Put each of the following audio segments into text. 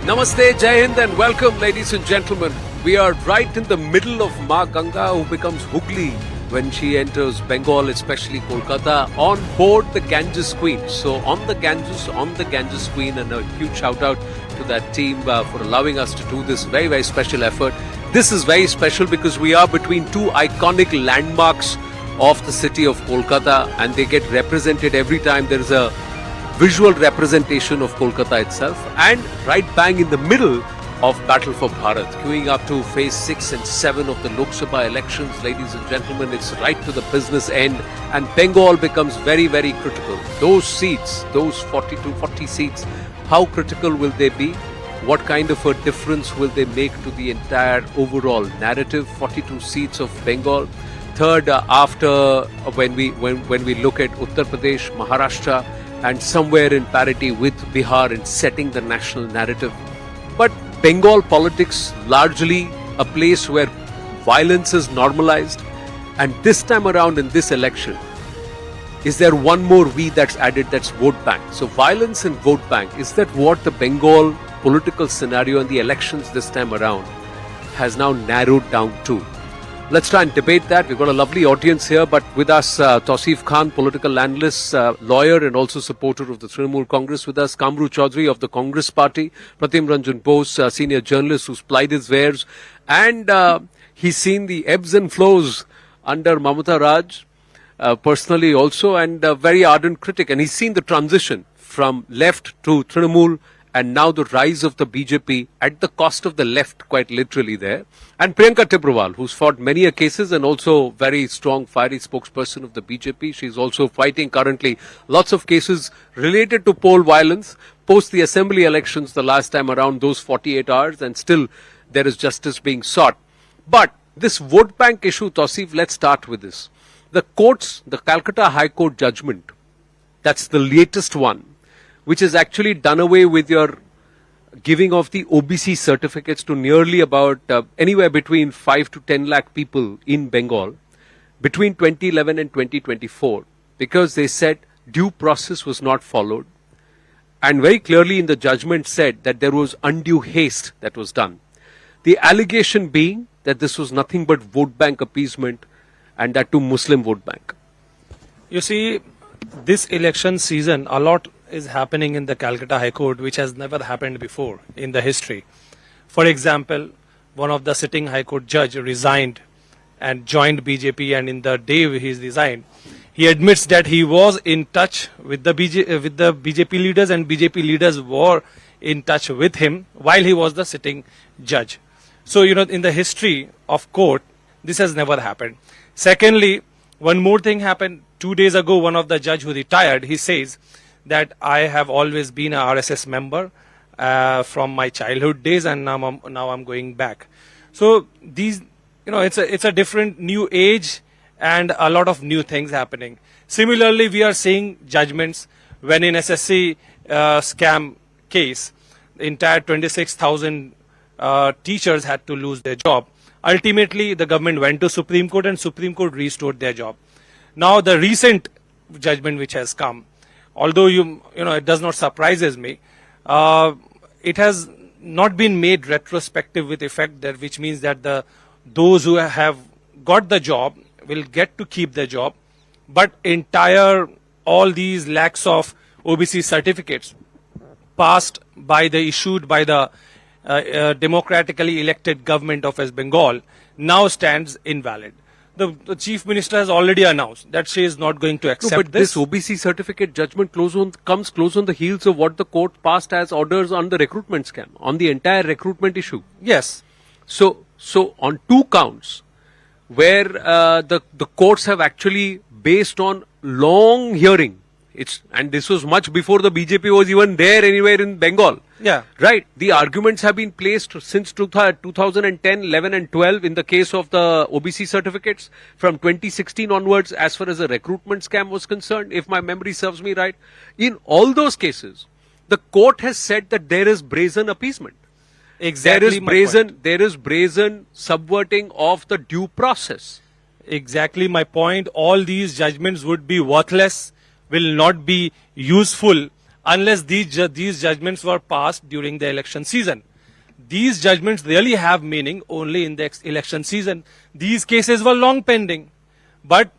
Namaste, Jai Hind and welcome ladies and gentlemen. We are right in the middle of Ma Ganga who becomes Hooghly when she enters Bengal, especially Kolkata, on board the Ganges Queen. So on the Ganges Queen, and a huge shout out to that team for allowing us to do this very, very special effort. This is very special because we are between two iconic landmarks of the city of Kolkata, and they get represented every time there is a visual representation of Kolkata itself, and right bang in the middle of Battle for Bharat, queuing up to phase 6 and 7 of the Lok Sabha elections. Ladies and gentlemen, it's right to the business end, and Bengal becomes very, very critical. Those seats, those 40 seats, how critical will they be? What kind of a difference will they make to the entire overall narrative? 42 seats of Bengal. Third, after when we look at Uttar Pradesh, Maharashtra, and somewhere in parity with Bihar in setting the national narrative. But Bengal politics, largely a place where violence is normalized, and this time around in this election, is there one more V that's added, that's vote bank. So violence and vote bank, is that what the Bengal political scenario in the elections this time around has now narrowed down to? Let's try and debate that. We've got a lovely audience here, but with us, Tausif Khan, political analyst, lawyer, and also supporter of the Trinamool Congress. With us, Kamru Chaudhary of the Congress Party, Pratim Ranjan Bose, senior journalist who's plied his wares, and he's seen the ebbs and flows under Mamata Raj, personally also, and a very ardent critic. And he's seen the transition from left to Trinamool, and now the rise of the BJP at the cost of the left, quite literally there. And Priyanka Tibrewal, who's fought many a cases and also very strong, fiery spokesperson of the BJP. She's also fighting currently lots of cases related to poll violence post the assembly elections the last time around, those 48 hours, and still there is justice being sought. But this vote bank issue, Tausif, let's start with this. The courts, the Calcutta High Court judgment, that's the latest one, which has actually done away with your giving of the OBC certificates to nearly about anywhere between 5 to 10 lakh people in Bengal between 2011 and 2024, because they said due process was not followed, and very clearly in the judgment said that there was undue haste that was done. The allegation being that this was nothing but vote bank appeasement, and that to Muslim vote bank. You see, this election season, a lot is happening in the Calcutta High Court, which has never happened before in the history. For example, one of the sitting High Court judge resigned and joined BJP, and in the day he resigned, he admits that he was in touch with the BJP leaders, and BJP leaders were in touch with him while he was the sitting judge. So, in the history of court, this has never happened. Secondly, one more thing happened 2 days ago. One of the judge who retired, he says that I have always been a RSS member from my childhood days, and now I'm going back. So these, it's a different new age and a lot of new things happening. Similarly, we are seeing judgments when in SSC scam case, the entire 26,000 teachers had to lose their job. Ultimately, the government went to Supreme Court, and Supreme Court restored their job. Now, the recent judgment which has come, although it does not surprises me, it has not been made retrospective with effect, that which means that those who have got the job will get to keep the job, but all these lakhs of OBC certificates issued by the democratically elected government of West Bengal now stands invalid. The Chief Minister has already announced that she is not going to accept this OBC certificate judgment comes close on the heels of what the court passed as orders on the recruitment scam, on the entire recruitment issue. Yes. So on two counts, where the courts have actually, based on long hearing, and this was much before the BJP was even there anywhere in Bengal. Yeah. Right. The arguments have been placed since 2010, 11 and 12 in the case of the OBC certificates, from 2016 onwards as far as the recruitment scam was concerned, if my memory serves me right. In all those cases, the court has said that there is brazen appeasement. Exactly. There is brazen subverting of the due process. Exactly my point. All these judgments would be worthless, will not be useful unless these judgments were passed during the election season. These judgments really have meaning only in the election season. These cases were long pending, but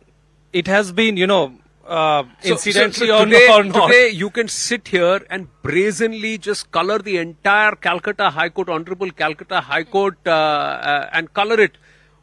it has been, incidentally or not. Today you can sit here and brazenly just color the entire Calcutta High Court, Honorable Calcutta High Court, and color it.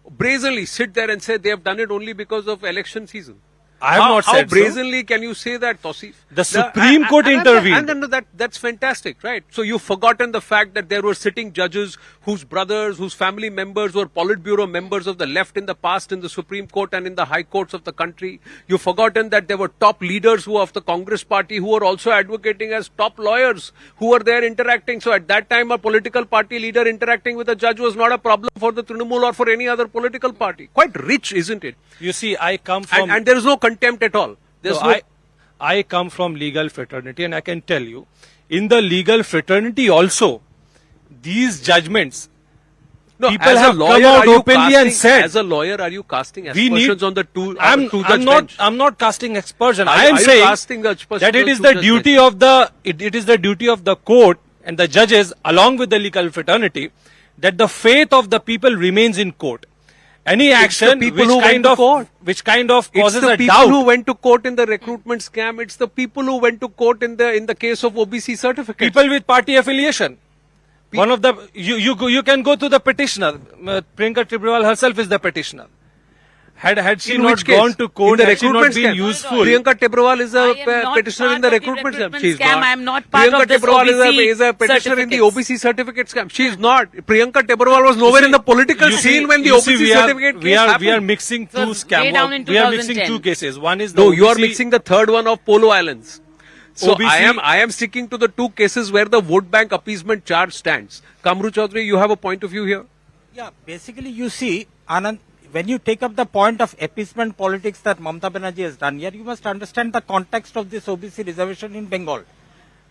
Brazenly sit there and say they have done it only because of election season. I have not how said so. brazenly can you say that, Tausif? The Supreme Court intervened. And that's fantastic, right? So you've forgotten the fact that there were sitting judges whose brothers, whose family members were Politburo members of the left in the past in the Supreme Court and in the high courts of the country. You've forgotten that there were top leaders who of the Congress party who were also advocating as top lawyers who were there interacting. So at that time, a political party leader interacting with a judge was not a problem for the Trinamool or for any other political party. Quite rich, isn't it? You see, I come from... And there is no contempt at all. There's I come from legal fraternity, and I can tell you, in the legal fraternity also, these judgments, people have come out openly and said... As a lawyer, are you casting aspersions on the I'm not casting aspersion. I am saying that it is the duty of the court and the judges, along with the legal fraternity, that the faith of the people remains in court. Any action which kind of causes a doubt. It's the people who went to court in the recruitment scam. It's the people who went to court in the case of OBC certificates. People with party affiliation. One of the you can go to the petitioner. Priyanka Tibrewal herself is the petitioner. Had she not gone to court, had she not been useful. Priyanka Tibrewal is a petitioner in the recruitment scam. She is not. I am not part Priyanka of this Tibrewal is a petitioner in the OBC certificate scam. She is not. Priyanka Tibrewal was nowhere in the political scene when the OBC certificate case happened. We are mixing two scams. We are mixing two cases. One is the No, OBC. you are mixing the third one of Polo Islands. So OBC, I am sticking to the two cases where the vote bank appeasement charge stands. Kamru Chaudhary, you have a point of view here? Yeah, basically you see, Anand, when you take up the point of appeasement politics that Mamata Banerjee has done here, you must understand the context of this OBC reservation in Bengal.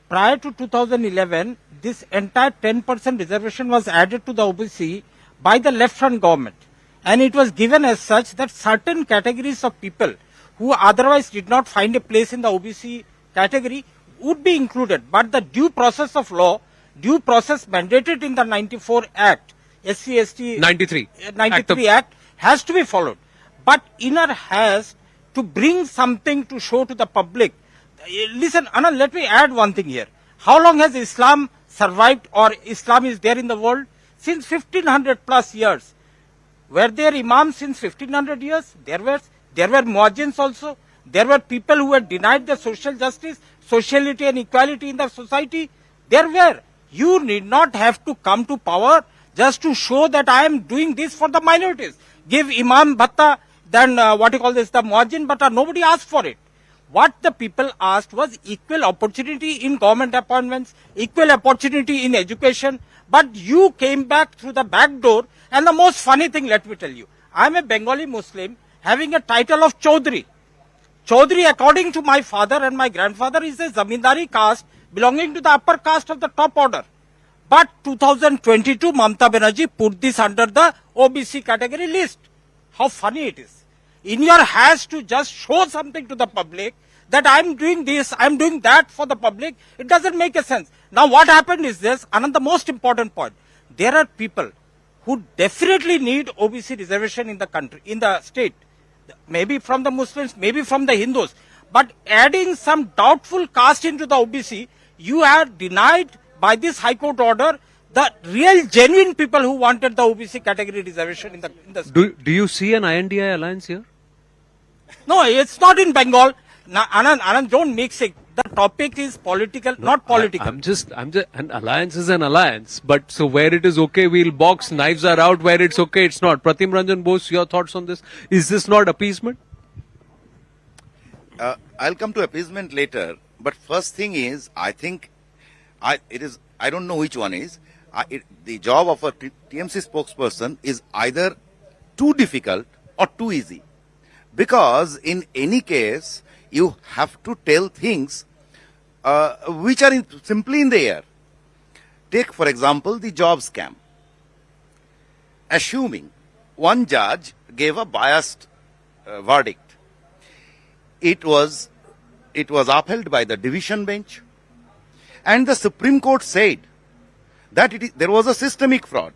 Prior to 2011, this entire 10% reservation was added to the OBC by the left front government. And it was given as such that certain categories of people who otherwise did not find a place in the OBC category would be included. But the due process of law, due process mandated in the 94 Act, SC/ST 93 Act has to be followed. But INR has to bring something to show to the public. Listen, Anand, let me add one thing here. How long has Islam survived or Islam is there in the world? Since 1500 plus years. Were there imams since 1500 years? There were muezzins also. There were people who were denied the social justice, sociality and equality in the society. There were. You need not have to come to power just to show that I am doing this for the minorities. Give Imam Bhatta, then the Muazzin Bhatta. Nobody asked for it. What the people asked was equal opportunity in government appointments, equal opportunity in education. But you came back through the back door. And the most funny thing, let me tell you, I am a Bengali Muslim having a title of Chaudhary. Chaudhary, according to my father and my grandfather, is a Zamindari caste belonging to the upper caste of the top order. But 2022, Mamata Banerjee put this under the OBC category list. How funny it is. INR has to just show something to the public that I am doing this, I am doing that for the public. It doesn't make a sense. Now what happened is this, and the most important point, there are people who definitely need OBC reservation in the country, in the state. Maybe from the Muslims, maybe from the Hindus. But adding some doubtful caste into the OBC, you are denied by this High Court order the real genuine people who wanted the OBC category reservation in the state. Do you see an INDI alliance here? No, it's not in Bengal. Now, Anand, don't mix it. The topic is political, not political. I'm just, an alliance is an alliance. But so where it is okay, we'll box, knives are out. Where it's okay, it's not. Pratim Ranjan Bose, your thoughts on this? Is this not appeasement? I'll come to appeasement later. But first thing is, I think, I don't know which one is. The job of a TMC spokesperson is either too difficult or too easy. Because in any case, you have to tell things which are simply in the air. Take, for example, the job scam. Assuming one judge gave a biased verdict, it was upheld by the division bench, And the Supreme Court said that there was a systemic fraud.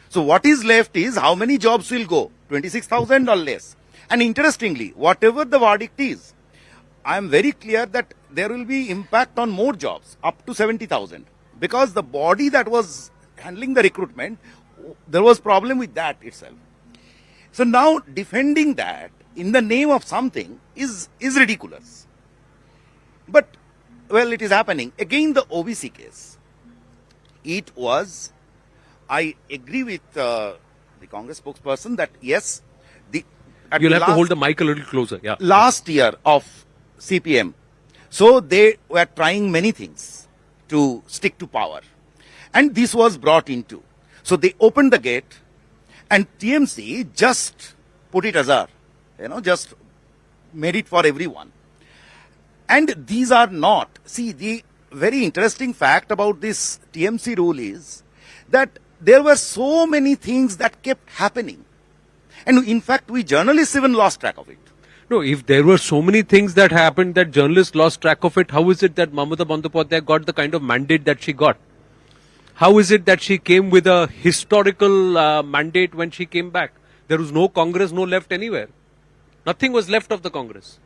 So what is left is how many jobs will go? 26,000 or less. And interestingly, whatever the verdict is, I am very clear that there will be impact on more jobs, up to 70,000. Because the body that was handling the recruitment, there was problem with that itself. So now defending that in the name of something is ridiculous. But, well, it is happening. Again, the OBC case. It was, I agree with the Congress spokesperson that yes, You'll have to hold the mic a little closer. Yeah. last year of CPM. So they were trying many things to stick to power. And this was brought into. So they opened the gate and TMC just put it azar, just made it for everyone. And these are not. See, the very interesting fact about this TMC rule is that there were so many things that kept happening. And in fact, we journalists even lost track of it. No, if there were so many things that happened that journalists lost track of it, how is it that Mamata Bandyopadhyay got the kind of mandate that she got? How is it that she came with a historical mandate when she came back? There was no Congress, no left anywhere. Nothing was left of the Congress,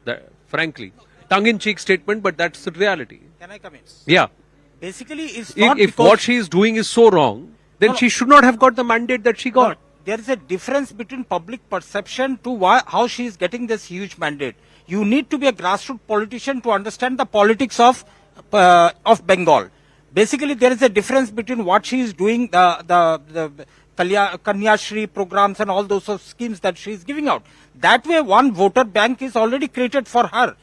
frankly. Tongue-in-cheek statement, but that's the reality. Can I come in? Yeah. Basically, it's not If because what she is doing is so wrong, then she should not have got the mandate that she got. there is a difference between public perception to how she is getting this huge mandate. You need to be a grassroots politician to understand the politics of Bengal. Basically, there is a difference between what she is doing, the Kanya Shri programs and all those sort of schemes that she is giving out. That way, one voter bank is already created for her.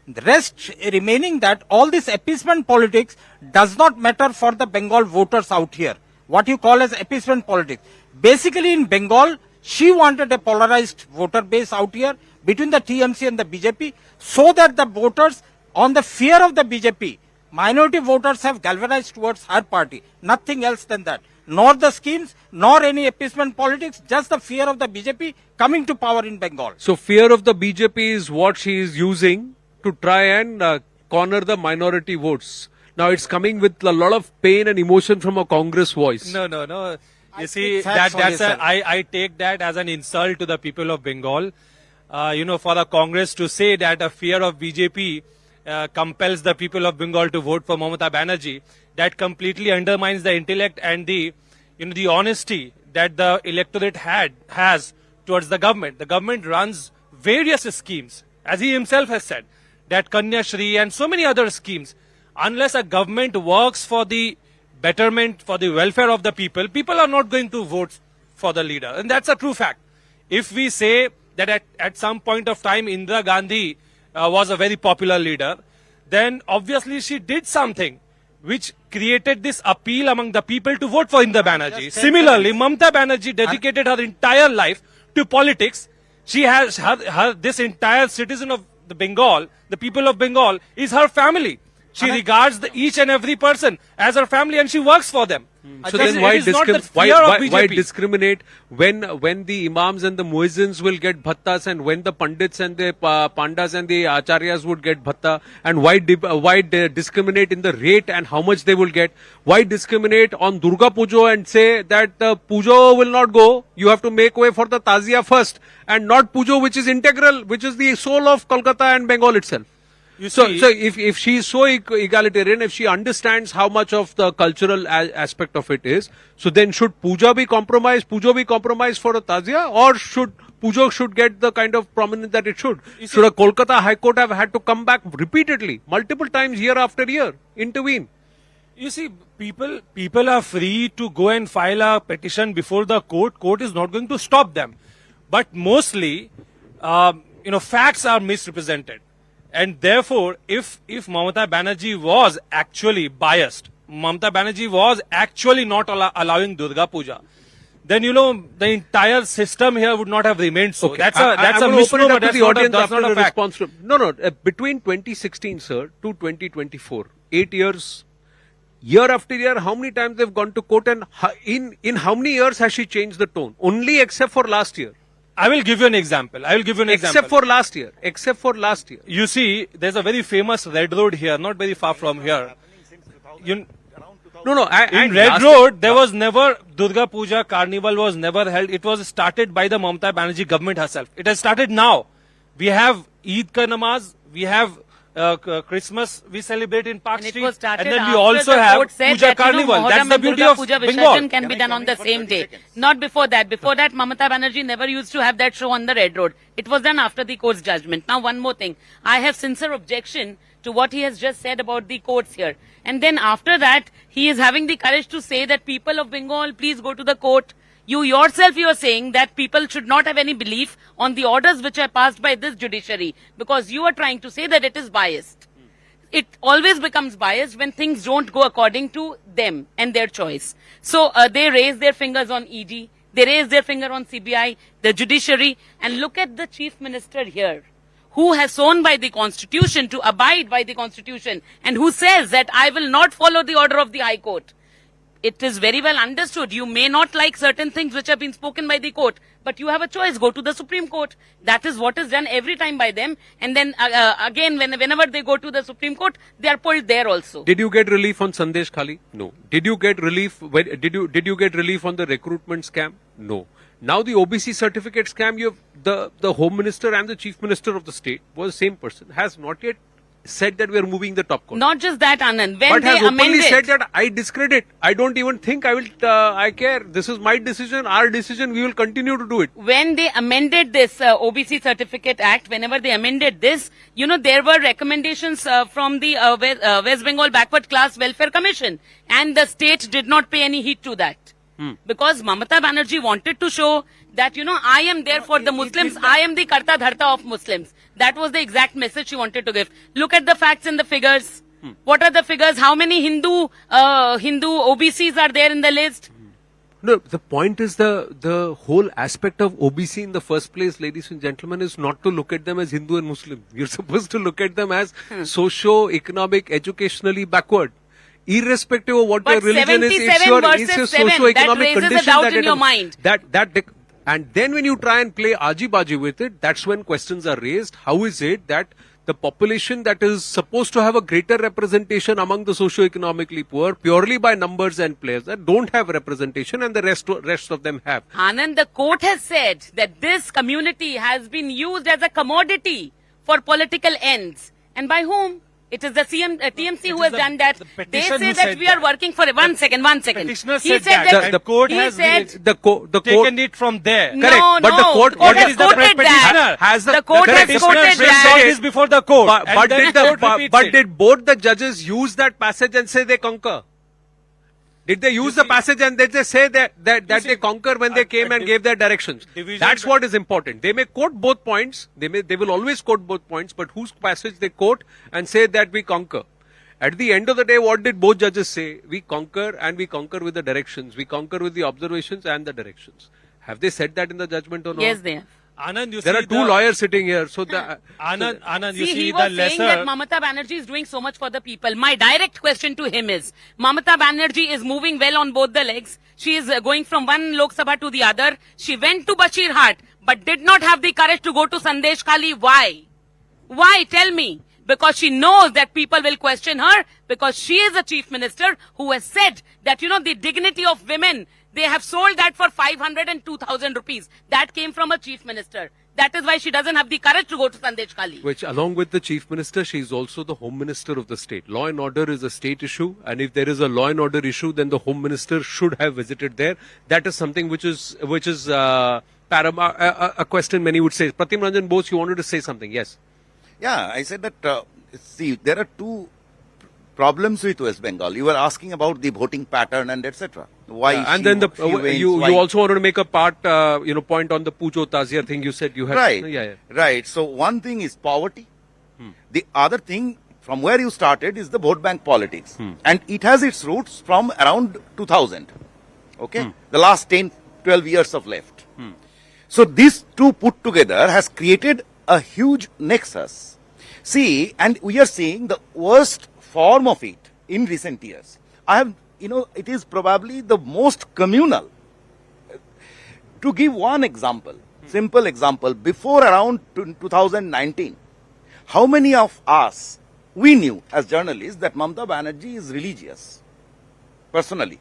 The rest remaining that all this appeasement politics does not matter for the Bengal voters out here. What you call as appeasement politics. Basically in Bengal, she wanted a polarized voter base out here between the TMC and the BJP so that the voters on the fear of the BJP, minority voters have galvanized towards her party. Nothing else than that. Nor the schemes, nor any appeasement politics, just the fear of the BJP coming to power in Bengal. So fear of the BJP is what she is using to try and corner the minority votes. Now it's coming with a lot of pain and emotion from a Congress voice. No. You I see, take facts on this, sir. I take that as an insult to the people of Bengal. For the Congress to say that a fear of BJP compels the people of Bengal to vote for Mamata Banerjee, that completely undermines the intellect and the honesty that the electorate has towards the government. The government runs various schemes, as he himself has said, that Kanya Shri and so many other schemes. Unless a government works for the betterment, for the welfare of the people, people are not going to vote for the leader. And that's a true fact. If we say that at some point of time Indira Gandhi was a very popular leader, then obviously she did something which created this appeal among the people to vote for Indira Banerjee. Similarly, Mamata Banerjee dedicated her entire life to politics. She has this entire citizen of the Bengal, the people of Bengal, is her family. She regards each and every person as her family and she works for them. So then why discriminate when the imams and the muezzins will get bhattas and when the pandits and the pandas and the acharyas would get bhatta, and why discriminate in the rate and how much they will get? Why discriminate on Durga Pujo and say that the Pujo will not go, you have to make way for the Tazia first, and not Pujo, which is integral, which is the soul of Kolkata and Bengal itself. So if she is so egalitarian, if she understands how much of the cultural aspect of it is, so then should Pujo be compromised for a Tazia, or Pujo should get the kind of prominence that it should? Should a Kolkata High Court have had to come back repeatedly, multiple times, year after year, intervene? You see, people are free to go and file a petition before the court. Court is not going to stop them. But mostly, facts are misrepresented. And therefore, if Mamata Banerjee was actually biased, Mamata Banerjee was actually not allowing Durga Puja, then the entire system here would not have remained so. Okay. That's a misnomer. That's the audience not a fact. response. No. Between 2016, sir, to 2024, 8 years, year after year, how many times they've gone to court, and in how many years has she changed the tone? Only except for last year. I will give you an example. Except for last year. You see, there's a very famous red road here, not very far from here. No, in Red Road, there was never Durga Puja carnival was never held. It was started by the Mamata Banerjee government herself. It has started now. We have Eid ka namaz, we have Christmas we celebrate in Park And it Street, was started and then we after also the have court said Puja that, carnival. That's Muharram the and beauty Durga of Puja Bengal. Visarjan can be Can I done come on in the for same 30 day. seconds? Not before that. Before that, Mamata Banerjee never used to have that show on the Red Road. It was done after the court's judgment. Now, one more thing. I have sincere objection to what he has just said about the courts here. And then after that, he is having the courage to say that people of Bengal, please go to the court. You yourself, you are saying that people should not have any belief on the orders which are passed by this judiciary because you are trying to say that it is biased. It always becomes biased when things don't go according to them and their choice. So they raise their fingers on ED, they raise their finger on CBI, the judiciary, and look at the chief minister here, who has sworn by the constitution to abide by the constitution and who says that I will not follow the order of the High Court. It is very well understood. You may not like certain things which have been spoken by the court, but you have a choice. Go to the Supreme Court. That is what is done every time by them. And then again, whenever they go to the Supreme Court, they are pulled there also. Did you get relief on Sandesh Khali? No. Did you get relief? Did you get relief on the recruitment scam? No. Now the OBC certificate scam, you have the Home Minister and the Chief Minister of the state was the same person, has not yet said that we are moving the top court. Not just that, Anand. When But they has openly amended, said that I discredit. I don't even think I care. This is my decision, our decision. We will continue to do it. when they amended this OBC Certificate Act, whenever they amended this, there were recommendations from the West Bengal Backward Class Welfare Commission, and the state did not pay any heed to that. Because Mamata Banerjee wanted to show that, I am there for the Muslims, I am the Karta Dharta of Muslims. That was the exact message she wanted to give. Look at the facts and the figures. What are the figures? How many Hindu OBCs are there in the list? No, the point is the whole aspect of OBC in the first place, ladies and gentlemen, is not to look at them as Hindu and Muslim. You're supposed to look at them as socio-economic, educationally backward. Irrespective of what But your religion is, 77 it's your versus 7, socio-economic that raises a condition doubt that in it your is- mind. And then when you try and play aji-baji with it, that's when questions are raised. How is it that the population that is supposed to have a greater representation among the socio-economically poor, purely by numbers and players, that don't have representation and the rest of them have? Anand, the court has said that this community has been used as a commodity for political ends. And by whom? It is the TMC who has done that. the They petition say who that said we are that. working for one second. Petitioner He said that. The court he has said, The court taken it from there. No, Correct. But the no, court- the what has is the quoted that. has the- The court the has petitioner quoted brings that. out this before the court. But But did both the judges use that passage and say they conquer? Did they use the passage and did they say that they conquer when they came and gave their directions? division- That's what is important. They may quote both points. They will always quote both points. But whose passage they quote and say that we conquer? At the end of the day, what did both judges say? We conquer, and we conquer with the directions. We conquer with the observations and the directions. Have they said that in the judgment or not? Yes, they have. Anand, you There see are two lawyers sitting here. So Anand, you See, see he the was saying that lesser. Mamata Banerjee is doing so much for the people. My direct question to him is, Mamata Banerjee is moving well on both the legs. She is going from one Lok Sabha to the other. She went to Bashir Hat, but did not have the courage to go to Sandesh Khali. Why? Why? Tell me. Because she knows that people will question her, because she is a chief minister who has said that, the dignity of women, they have sold that for 500 and 2,000 rupees. That came from a chief minister. That is why she doesn't have the courage to go to Sandesh Khali. which along with the chief minister, she is also the home minister of the state. Law and order is a state issue, and if there is a law and order issue, then the home minister should have visited there. That is something which is paramount, a question many would say. Pratim Ranjan Bose, you wanted to say something? Yes. Yeah, I said that, see, there are two problems with West Bengal. You were asking about the voting pattern and etc. Why and she- then she wins, you why- also wanted to make a point on the Pujo Tazia thing. You said you had Right. Yeah. Right. So one thing is poverty. The other thing, from where you started, is the vote bank politics. And it has its roots from around 2000. Okay? The last 10, 12 years of left. So these two put together has created a huge nexus. See, and we are seeing the worst form of it in recent years. It is probably the most communal. To give one example, simple example, before around 2019, how many of us we knew as journalists that Mamata Banerjee is religious, personally.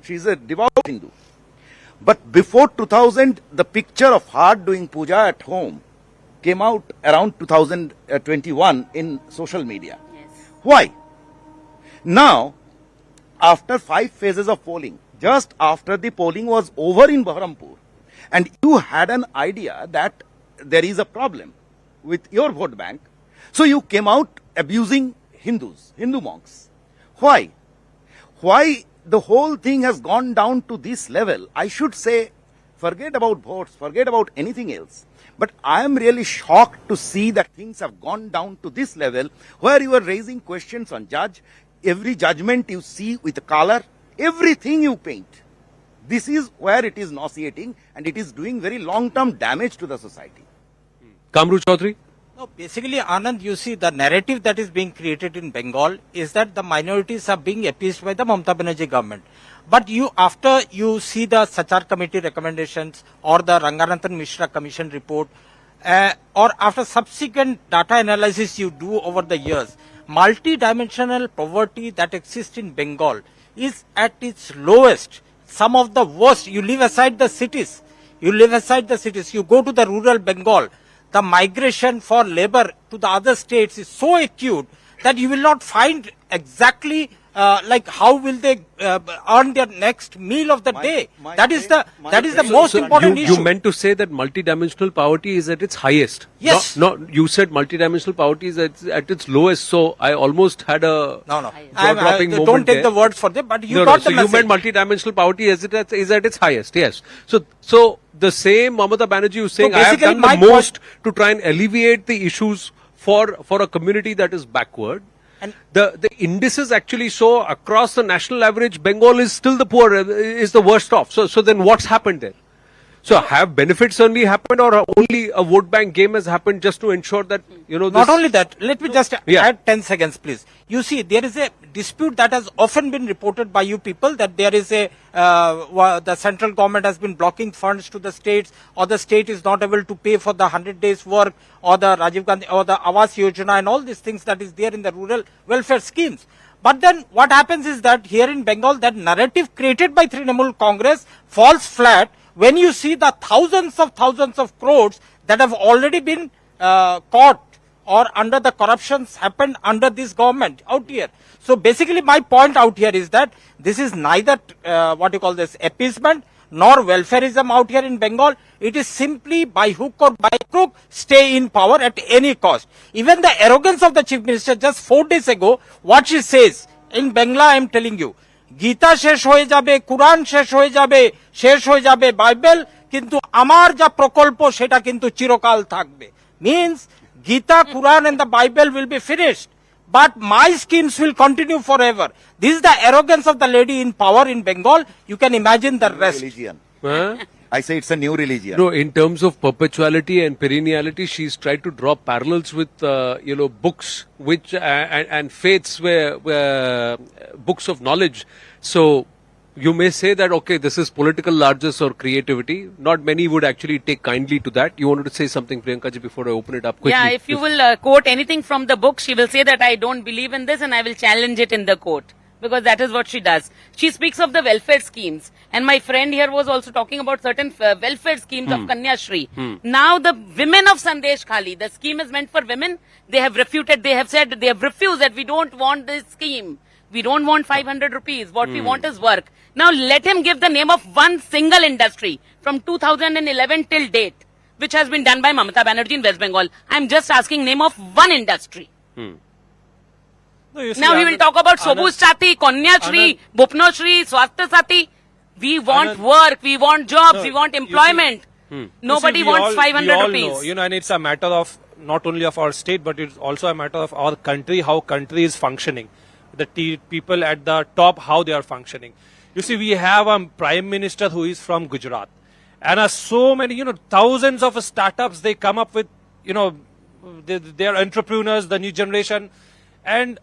She is a devout Hindu. But before 2000, the picture of her doing puja at home came out around 2021 in social media. Yes. Why? Now, after 5 phases of polling, just after the polling was over in Baharampur, and you had an idea that there is a problem with your vote bank, so you came out abusing Hindus, Hindu monks. Why? Why the whole thing has gone down to this level? I should say, forget about votes, forget about anything else. But I am really shocked to see that things have gone down to this level where you are raising questions on judge. Every judgment you see with color, everything you paint. This is where it is nauseating and it is doing very long-term damage to the society. Kamru Chaudhary? No, basically, Anand, you see, the narrative that is being created in Bengal is that the minorities are being appeased by the Mamata Banerjee government. But after you see the Sachar committee recommendations or the Ranganathan Mishra commission report, or after subsequent data analysis you do over the years, multi-dimensional poverty that exists in Bengal is at its lowest, some of the worst. You leave aside the cities. You go to the rural Bengal. The migration for labor to the other states is so acute that you will not find exactly like how will they earn their next meal of the day. That is the most important issue. You meant to say that multidimensional poverty is at its highest. Yes. No, you said multidimensional poverty is at its lowest. So I almost had a jaw-dropping moment Don't take there. the word for them, but you No, got so the message. you meant multidimensional poverty is at its highest. Yes. So the same Mamata Banerjee was saying, I have basically done my the most to try and alleviate the issues for a community that is backward. And The indices actually show across the national average, Bengal is still the poor, is the worst off. So then what's happened there? So have benefits only happened or only a vote bank game has happened just to ensure that, Not only that, let me just Yeah. add 10 seconds, please. You see, there is a dispute that has often been reported by you people that there is the central government has been blocking funds to the states, or the state is not able to pay for the 100 days work, or the Rajiv Gandhi, or the Awas Yojana and all these things that is there in the rural welfare schemes. But then what happens is that here in Bengal, that narrative created by Trinamool Congress falls flat when you see the thousands of crores that have already been caught or under the corruptions happened under this government out here. So basically my point out here is that this is neither appeasement nor welfareism out here in Bengal. It is simply by hook or by crook stay in power at any cost. Even the arrogance of the chief minister just 4 days ago, what she says in Bangla, I am telling you, Gita শেষ হয়ে যাবে, কুরআন শেষ হয়ে যাবে Bible, কিন্তু আমার যা প্রকল্প সেটা কিন্তু চিরকাল থাকবে. Means Gita, Quran and the Bible will be finished, but my schemes will continue forever. This is the arrogance of the lady in power in Bengal. You can imagine the rest. Religion. Huh? I say it's a new religion. No, in terms of perpetuality and perenniality, she's tried to draw parallels with, books which and faiths were books of knowledge. So you may say that, okay, this is political largesse or creativity. Not many would actually take kindly to that. You wanted to say something, Priyanka ji, before I open it up quickly. Yeah, if you will quote anything from the book, she will say that I don't believe in this and I will challenge it in the court. Because that is what she does. She speaks of the welfare schemes. And my friend here was also talking about certain welfare schemes of Kanya Shri. Now the women of Sandesh Khali, the scheme is meant for women. They have refuted, they have said, they have refused that we don't want this scheme. We don't want 500 rupees. What we want is work. Now let him give the name of one single industry from 2011 till date, which has been done by Mamata Banerjee in West Bengal. I'm just asking name of one industry. No, you see, Now we will talk about Sobuj Sati, Kanya Shri, Bhupno Shri, Swasthya Sati. We want work, we want jobs, we want employment. Nobody You see, wants 500 we all rupees. know, and it's a matter of not only of our state, but it's also a matter of our country, how country is functioning. The people at the top, how they are functioning. You see, we have a prime minister who is from Gujarat, and so many, thousands of startups they come up with, they are entrepreneurs, the new generation, and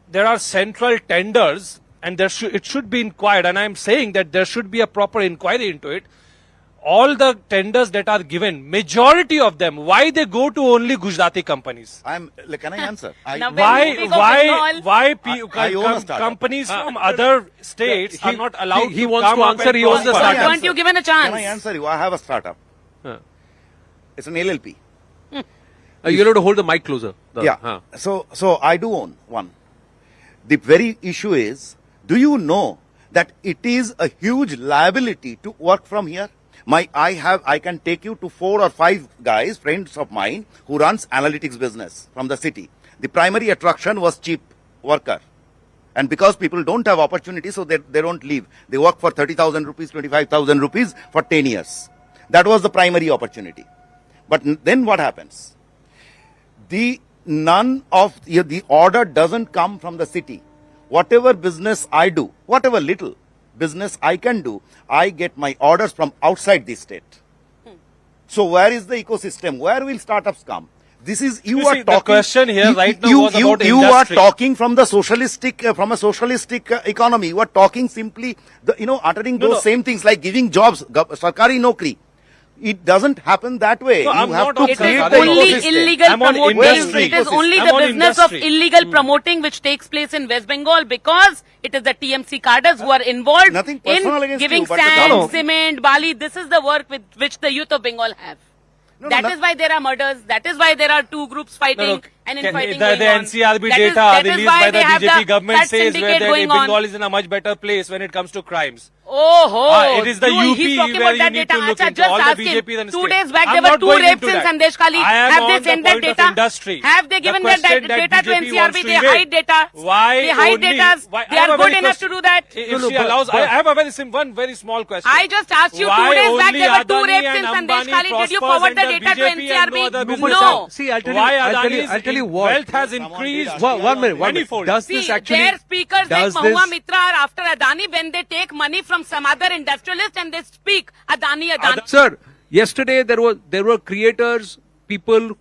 there are central tenders, and it should be inquired. And I am saying that there should be a proper inquiry into it. all the tenders that are given, majority of them, why they go to only Gujarati companies? Can I answer? Now, when moving of Bengal- I own a startup. companies from other states are not allowed he to wants come to up answer, and he owns the prosper? startup. Weren't you given a chance? Can I answer you? I have a startup. Huh. It's an LLP. You have to hold the mic closer. Yeah. Huh. So I do own one. The very issue is, do you know that it is a huge liability to work from here? I can take you to 4 or 5 guys, friends of mine, who runs analytics business from the city. The primary attraction was cheap worker. And because people don't have opportunity, so they don't leave. They work for 30,000 rupees, 25,000 rupees for 10 years. That was the primary opportunity. But then what happens? The order doesn't come from the city. Whatever business I do, whatever little business I can do, I get my orders from outside the state. So where is the ecosystem? Where will startups come? This is You see, the question here right now was about you are industry. talking from the socialistic from a socialistic economy. You are talking simply uttering those same things like giving jobs, sarkari nokri. It doesn't happen that way. No, you I'm have not to on It create is the only ecosystem. illegal I'm on promoting. industry. It is only I'm the on business of industry. illegal promoting which takes place in West Bengal because it is the TMC cadres who are involved Nothing personal in against giving you, but the sand, government- cement, bali. This is the work with which the youth of Bengal have. That is why there are murders. That is why there are 2 groups fighting and infighting the going on. NCRB That is- data that is released why by the they have BJP government that says syndicate whether going on. Bengal is in a much better place when it comes to crimes. Oh, It is the he's UP talking where about that you need data. to look Acha, into just all the ask him. BJP and 2 state. days back, I'm there were not 2 going rapes into in that. Sandesh Khali. I am Have on they the sent that point of data? industry. Have they The given that question that data to BJP NCRB? wants to They evade. hide data. Why They hide only- data. why- They I have are a good very enough to do that. If she allows, I have a one very small question. I just asked you 2 Why days back only there were 2 Adani rapes and in Sandesh Ambani Khali. Did you prospers forward the under data to BJP and NCRB? no other No, business? but see, I'll tell you- Why I'll tell you- Adani's I'll tell you what. wealth has Come on, increased. Data. One minute. Manifold. Does See, this actually? their speakers like does Mahua this- Mitra are after Adani when they take money from some other industrialist and they speak Adani, Adani. Sir, yesterday there were creators, people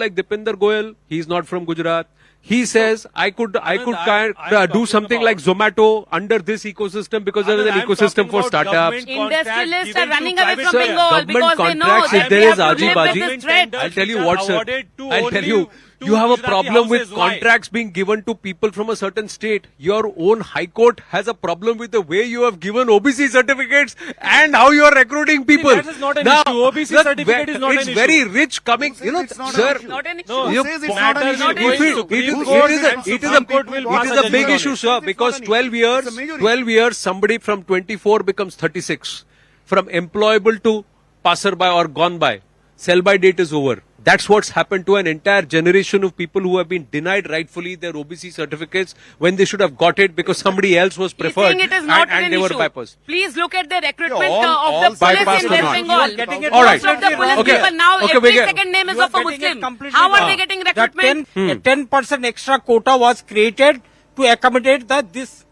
like Dipinder Goyal. He's not from Gujarat. He says I could I'm do talking something about- like Zomato under this ecosystem because there is an I'm ecosystem talking for about startups. government Industrialists contract are given to running away private from Sir, sector. Bengal government because they know contracts, that if there we is have to live Aji with Baji, this threat. I'll tell you which what, are sir. awarded to I'll tell only you. to You have a Gujarati problem with houses. Why? contracts being given to people from a certain state. Your own High Court has a problem with the way you have given OBC certificates and how you are recruiting people. that is not an Now, issue. OBC look, certificate is not it's an very issue. rich coming. Who You know, says it's not an sir. issue? Not an issue. No, Who says it's not an matters issue? are going It is- to Supreme It is Court a- and it is Supreme a Court will pass it is a judgment big on issue, it. sir, It's because not an 12 issue. years, It's a major 12 years, somebody from 24 becomes 36. From employable to passerby or gone by. Sell by date is over. That's what's happened to an entire generation of people who have been denied rightfully their OBC certificates when they should have got it because somebody else was He's preferred saying it is not and an they were issue. bypassed. Please look at the recruitment Yeah, all of the police bypassed in or West not. Bengal. You are getting it All right. Most of the police Okay. people now, Okay, every we get- second name is You are of a getting it Muslim. completely How are wrong. they getting That recruitment? 10% extra quota was created to accommodate this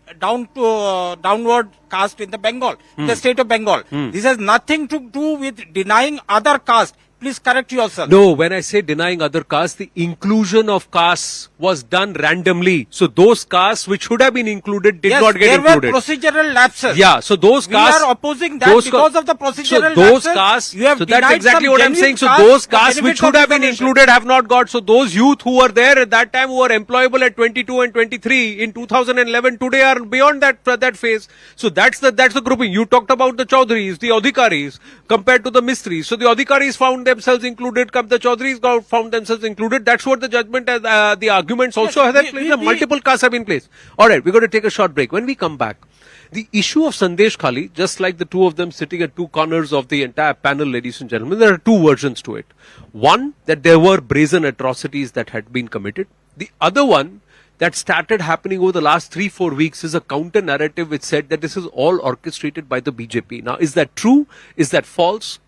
downward caste in the Bengal, the state of Bengal. This has nothing to do with denying other caste. Please correct yourself. No, when I say denying other castes, the inclusion of castes was done randomly. So those castes which should have been included did Yes, not get there included. were procedural lapses. Yeah, so those We castes. are opposing that those because ca- of the procedural So those lapses, castes. you have So that's denied exactly some what I'm genuine saying. So castes those the castes which benefits should of have been reservation. included have not got. So those youth who were there at that time who were employable at 22 and 23 in 2011 today are beyond that phase. So that's the grouping. You talked about the Chaudharis, the Adhikaris compared to the Mistris. So the Adhikaris found themselves included. The Chaudharis found themselves included. That's what the judgment, the arguments also have that place. Multiple castes have been placed. All right, we're going to take a short break. When we come back, the issue of Sandesh Khali, just like the two of them sitting at two corners of the entire panel, ladies and gentlemen, there are two versions to it. One, that there were brazen atrocities that had been committed. The other one, that started happening over the last 3-4 weeks is a counter narrative which said that this is all orchestrated by the BJP. Now, is that true? Is that false?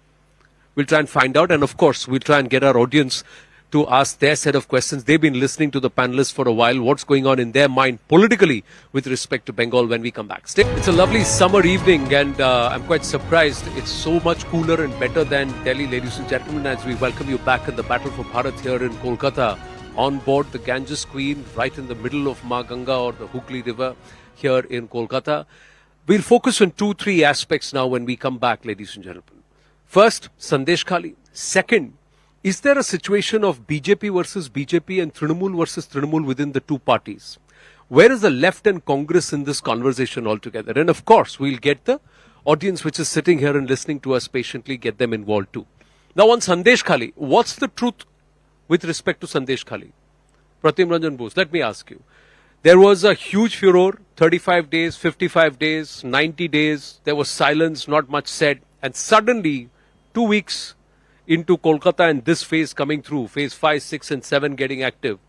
We'll try and find out, and of course, we'll try and get our audience to ask their set of questions. They've been listening to the panelists for a while. What's going on in their mind politically with respect to Bengal when we come back? It's a lovely summer evening, and I'm quite surprised. It's so much cooler and better than Delhi, ladies and gentlemen, as we welcome you back in the Battle for Bharat here in Kolkata, on board the Ganges Queen, right in the middle of Ma Ganga or the Hooghly River here in Kolkata. We'll focus on 2-3 aspects now when we come back, ladies and gentlemen. First, Sandesh Khali. Second, is there a situation of BJP versus BJP and Trinamool versus Trinamool within the two parties? Where is the left and Congress in this conversation altogether? And of course, we'll get the audience which is sitting here and listening to us patiently, get them involved too. Now on Sandesh Khali, what's the truth with respect to Sandesh Khali? Pratim Ranjan Bose, let me ask you. There was a huge furor, 35 days, 55 days, 90 days. There was silence, not much said. And suddenly, 2 weeks into Kolkata and this phase coming through, phase 5, 6 and 7 getting active,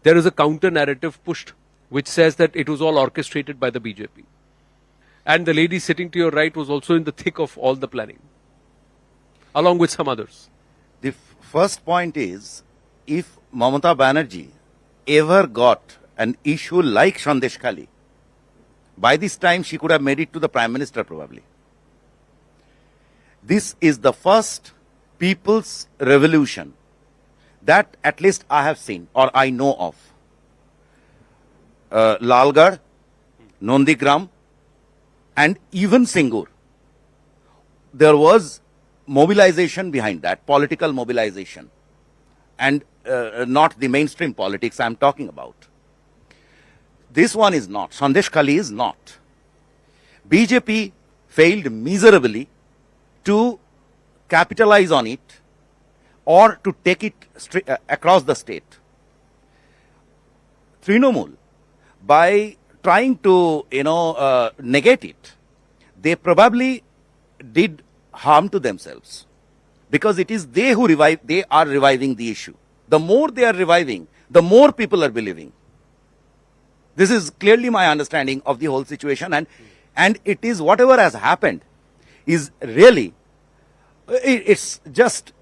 there is a counter narrative pushed which says that it was all orchestrated by the BJP. And the lady sitting to your right was also in the thick of all the planning, along with some others. The first point is, if Mamata Banerjee ever got an issue like Sandesh Khali, by this time she could have made it to the Prime Minister probably. This is the first people's revolution that at least I have seen or I know of. Lalgarh, Nondigram and even Singur. There was mobilization behind that, political mobilization, and not the mainstream politics I am talking about. This one is not. Sandesh Khali is not. BJP failed miserably to capitalize on it or to take it across the state. Trinamool, by trying to, negate it, they probably did harm to themselves, because it is they who they are reviving the issue. The more they are reviving, the more people are believing. This is clearly my understanding of the whole situation, and it is whatever has happened is really, it's just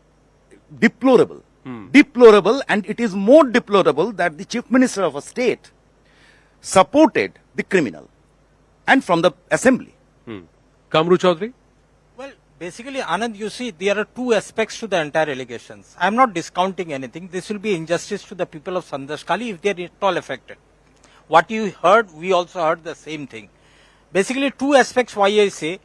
deplorable. Deplorable, and it is more deplorable that the Chief Minister of a state supported the criminal and from the assembly. Kamru Chaudhary? Well, basically, Anand, you see, there are two aspects to the entire allegations. I am not discounting anything. This will be injustice to the people of Sandesh Khali if they are at all affected. What you heard, we also heard the same thing. Basically, two aspects why I say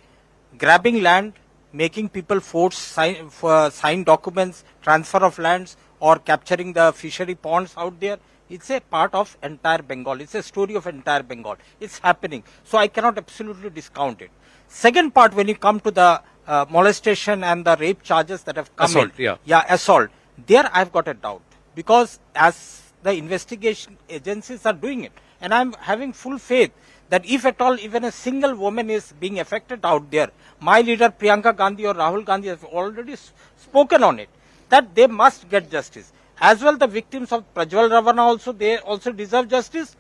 grabbing land, making people force sign documents, transfer of lands, or capturing the fishery ponds out there. It's a part of entire Bengal. It's a story of entire Bengal. It's happening. So I cannot absolutely discount it. Second part, when you come to the molestation and the rape charges that have come Assault, in. yeah. Assault. There I've got a doubt. Because as the investigation agencies are doing it, and I'm having full faith that if at all even a single woman is being affected out there, my leader Priyanka Gandhi or Rahul Gandhi have already spoken on it, that they must get justice. As well, the victims of Prajwal Ravana also, they also deserve justice.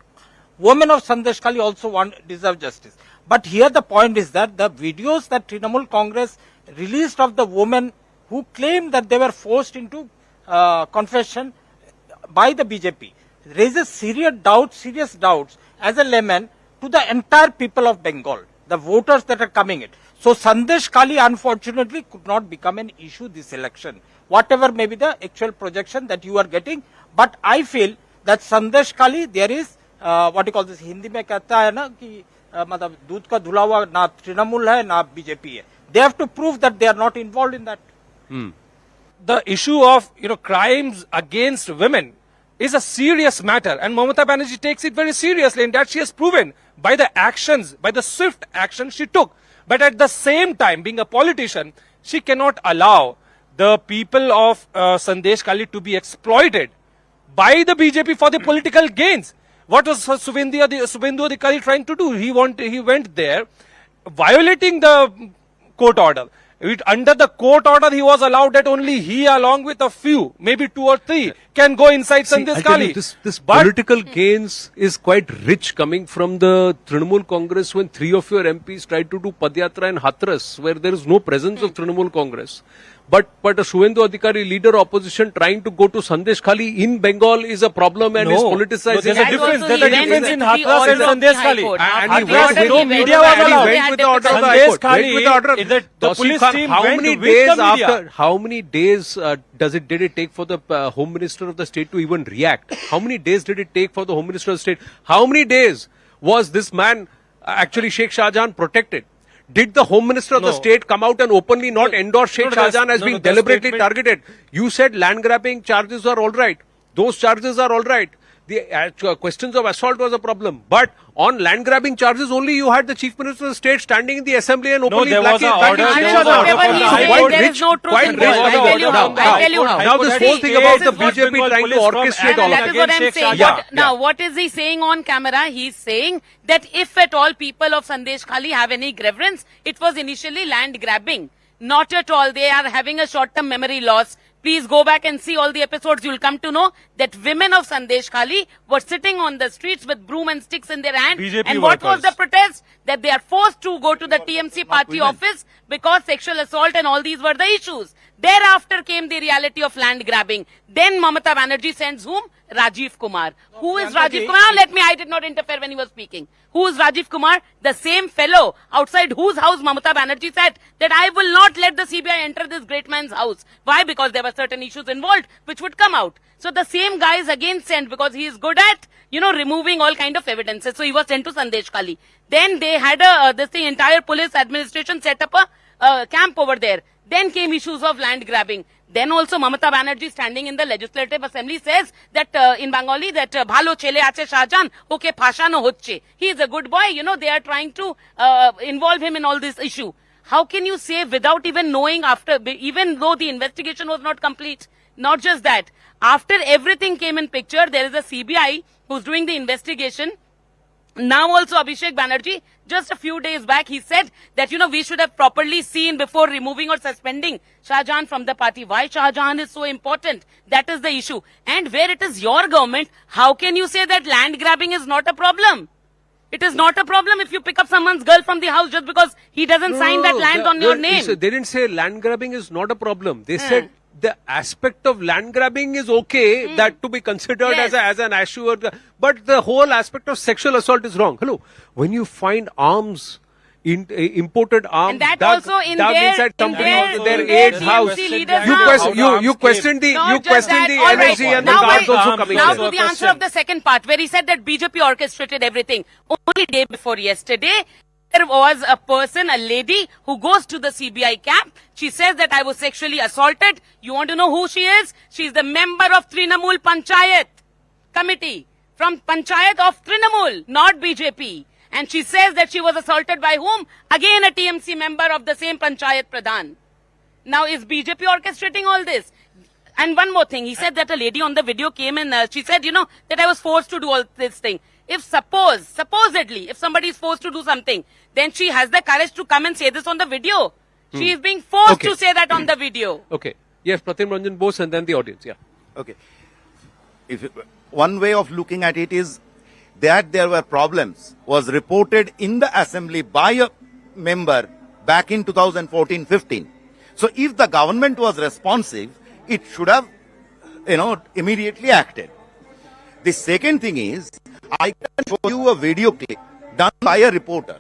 Women of Sandesh Khali also deserve justice. But here the point is that the videos that Trinamool Congress released of the women who claimed that they were forced into confession by the BJP raises serious doubts as a layman to the entire people of Bengal, the voters that are coming in. So Sandesh Khali unfortunately could not become an issue this election, whatever may be the actual projection that you are getting. But I feel that Sandesh Khali, there is what you call this, Hindi में कहता है ना कि मतलब दूध का धुला हुआ ना तृणमूल है ना बीजेपी है. They have to prove that they are not involved in that. The issue of crimes against women is a serious matter, and Mamata Banerjee takes it very seriously, and that she has proven by the actions, by the swift action she took. But at the same time, being a politician, she cannot allow the people of Sandesh Khali to be exploited by the BJP for the political gains. What was Subhendu Adhikari trying to do? He went there violating the court order. Under the court order, he was allowed that only he, along with a few, maybe 2 or 3, can go inside Sandesh Khali. This political gains is quite rich coming from the Trinamool Congress when 3 of your MPs tried to do Padyatra in Hathras, where there is no presence of Trinamool Congress. But a Subhendu Adhikari, leader opposition, trying to go to Sandesh Khali in Bengal is a problem and is politicizing. There's a difference. Also, There's a he went difference in with the Hathras order and of the Sandesh High Khali. Court. And After he the went order, with he no went media with was the allowed. order. Went with the order of the High Sandesh Court. Khali, Went with the order. the police Tauseef Khan, team how went many with days the media. after? How many days did it take for the Home Minister of the state to even react? How many days did it take for the Home Minister of the state? How many days was this man actually Sheikh Shah Jahan protected? Did the Home Minister of the No. state come out and openly not endorse Sheikh no, that's- Shahjahan as no, being no, that deliberately statement- targeted? You said land grabbing charges are all right. Those charges are all right. The questions of assault was a problem. But on land grabbing charges only, you had the Chief Minister of the state standing in the assembly and openly there was blacking a order, Sheikh there was a Shahjahan. order Whatever from he's the saying, High Court. there is no truth Quite in rich. what I tell you how. I tell you how. Now this High whole Court thing has about the cases BJP Bengal trying to police from orchestrate No, all that of is it. what I'm Sheikh saying. Shahjahan. What, now, what is he saying on camera? He's saying that if at all people of Sandesh Khali have any grievance, it was initially land grabbing. Not at all. They are having a short-term memory loss. Please go back and see all the episodes. You'll come to know that women of Sandesh Khali were sitting on the streets with broom and sticks in their hand. BJP And what was workers. the protest? That they are forced to go to the TMC party women. office because sexual assault and all these were the issues. Thereafter came the reality of land grabbing. Then Mamata Banerjee sends whom? Rajiv Kumar. Who is Priyanka Rajiv ji, Kumar? I did not interfere when he was speaking. Who is Rajiv Kumar? The same fellow outside whose house Mamata Banerjee said that I will not let the CBI enter this great man's house. Why? Because there were certain issues involved which would come out. So the same guy is again sent because he is good at, removing all kind of evidences. So he was sent to Sandesh Khali. Then they had the entire police administration set up a camp over there. Then came issues of land grabbing. Then also Mamata Banerjee standing in the Legislative Assembly says that in Bengali that bhalo chele ache Shahjahan, okay phashano hocche. He is a good boy, they are trying to involve him in all this issue. How can you say without even knowing even though the investigation was not complete? Not just that. After everything came in picture, there is a CBI who's doing the investigation. Now also Abhishek Banerjee, just a few days back, he said that, we should have properly seen before removing or suspending Shahjahan from the party. Why Shahjahan is so important? That is the issue. And where it is your government, how can you say that land grabbing is not a problem? It is not a problem if you pick up someone's girl from the house just because he doesn't sign that land on your name. They didn't say land grabbing is not a problem. They said the aspect of land grabbing is okay, that to be considered Yes. as an issue, but the whole aspect of sexual assault is wrong. Hello, when you find arms, imported arms, And that dug also in inside their- in their aide's TMC house, leaders' you house. question the Not you just question that. the All right. NSC and the Now guards I- also coming Now in. to the answer of the second part, where he said that BJP orchestrated everything. Only day before yesterday, there was a person, a lady, who goes to the CBI camp. She says that I was sexually assaulted. You want to know who she is? She is the member of Trinamool Panchayat committee. From Panchayat of Trinamool, not BJP. And she says that she was assaulted by whom? Again a TMC member of the same Panchayat Pradhan. Now is BJP orchestrating all this? And one more thing, he said that a lady on the video came and she said, that I was forced to do all this thing. If supposedly, if somebody is forced to do something, then she has the courage to come and say this on the video. She is being forced Okay. to say that on the video. Okay. Yes, Pratim Ranjan Bose and then the audience. Yeah. Okay. One way of looking at it is that there were problems was reported in the assembly by a member back in 2014-15. So if the government was responsive, it should have, immediately acted. The second thing is, I can show you a video clip done by a reporter